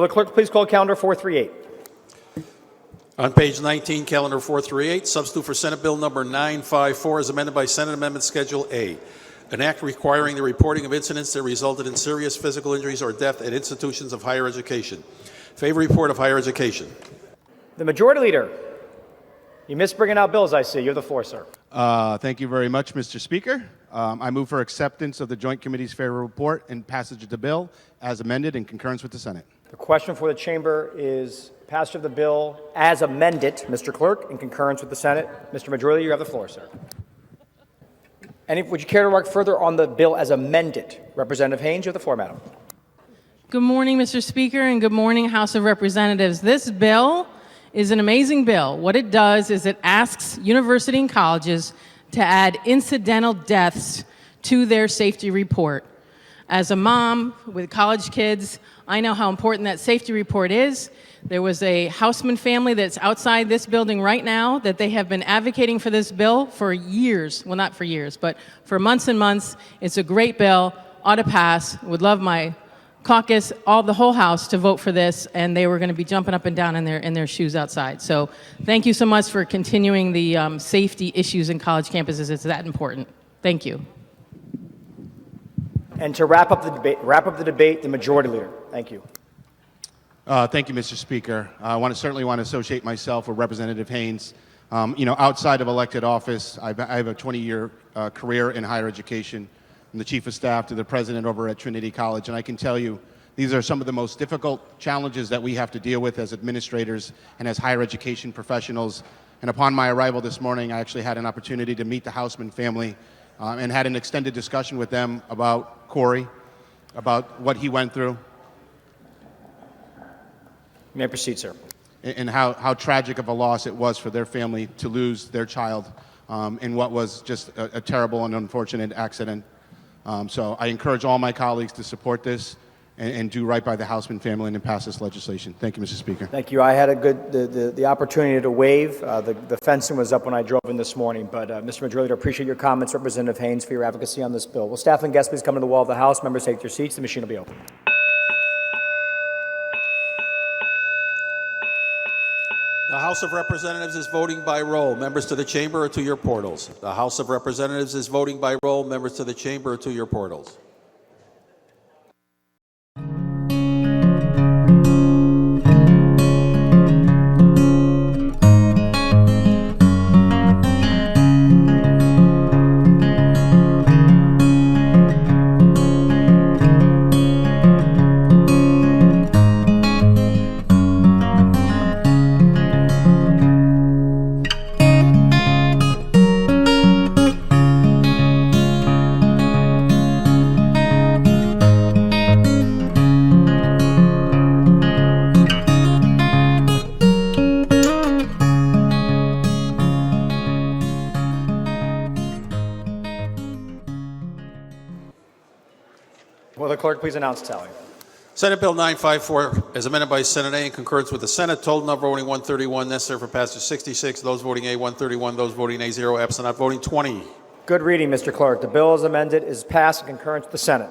the clerk please call calendar 438? On page 19, calendar 438, substitute for Senate Bill number 954 as amended by Senate Amendment Schedule A. An act requiring the reporting of incidents that resulted in serious physical injuries or death at institutions of higher education. Favor report of higher education. The Majority Leader. You missed bringing out bills, I see. You have the floor, sir. Thank you very much, Mr. Speaker. I move for acceptance of the Joint Committee's favorable report and passage of the bill as amended in concurrence with the Senate. The question for the chamber is passage of the bill as amended, Mr. Clerk, in concurrence with the Senate. Mr. Majority, you have the floor, sir. Would you care to work further on the bill as amended? Representative Haynes, you have the floor, madam. Good morning, Mr. Speaker, and good morning, House of Representatives. This bill is an amazing bill. What it does is it asks university and colleges to add incidental deaths to their safety report. As a mom with college kids, I know how important that safety report is. There was a Houseman family that's outside this building right now that they have been advocating for this bill for years. Well, not for years, but for months and months. It's a great bill, ought to pass. Would love my caucus, the whole House to vote for this, and they were going to be jumping up and down in their shoes outside. So thank you so much for continuing the safety issues in college campuses. It's that important. Thank you. And to wrap up the debate, the Majority Leader. Thank you. Thank you, Mr. Speaker. I certainly want to associate myself with Representative Haynes. Outside of elected office, I have a 20-year career in higher education, from the Chief of Staff to the President over at Trinity College, and I can tell you these are some of the most difficult challenges that we have to deal with as administrators and as higher education professionals. And upon my arrival this morning, I actually had an opportunity to meet the Houseman family and had an extended discussion with them about Corey, about what he went through. You may proceed, sir. And how tragic of a loss it was for their family to lose their child in what was just a terrible and unfortunate accident. So I encourage all my colleagues to support this and do right by the Houseman family and pass this legislation. Thank you, Mr. Speaker. Thank you. I had the opportunity to waive. The fencing was up when I drove in this morning, but Mr. Majority Leader, appreciate your comments. Representative Haynes, for your advocacy on this bill. Will staff and guests please come to the wall of the House? Members take their seats. The machine will be open. The House of Representatives is voting by roll. Members to the chamber or to your portals. The House of Representatives is voting by roll. Members to the chamber or to your portals. Will the clerk please announce tally? Senate Bill 954, as amended by Senate A in concurrence with the Senate, total number voting 131, necessary for passage 66, those voting A 131, those voting A 0, absent not voting 20. Good reading, Mr. Clerk. The bill as amended is passed in concurrence with the Senate.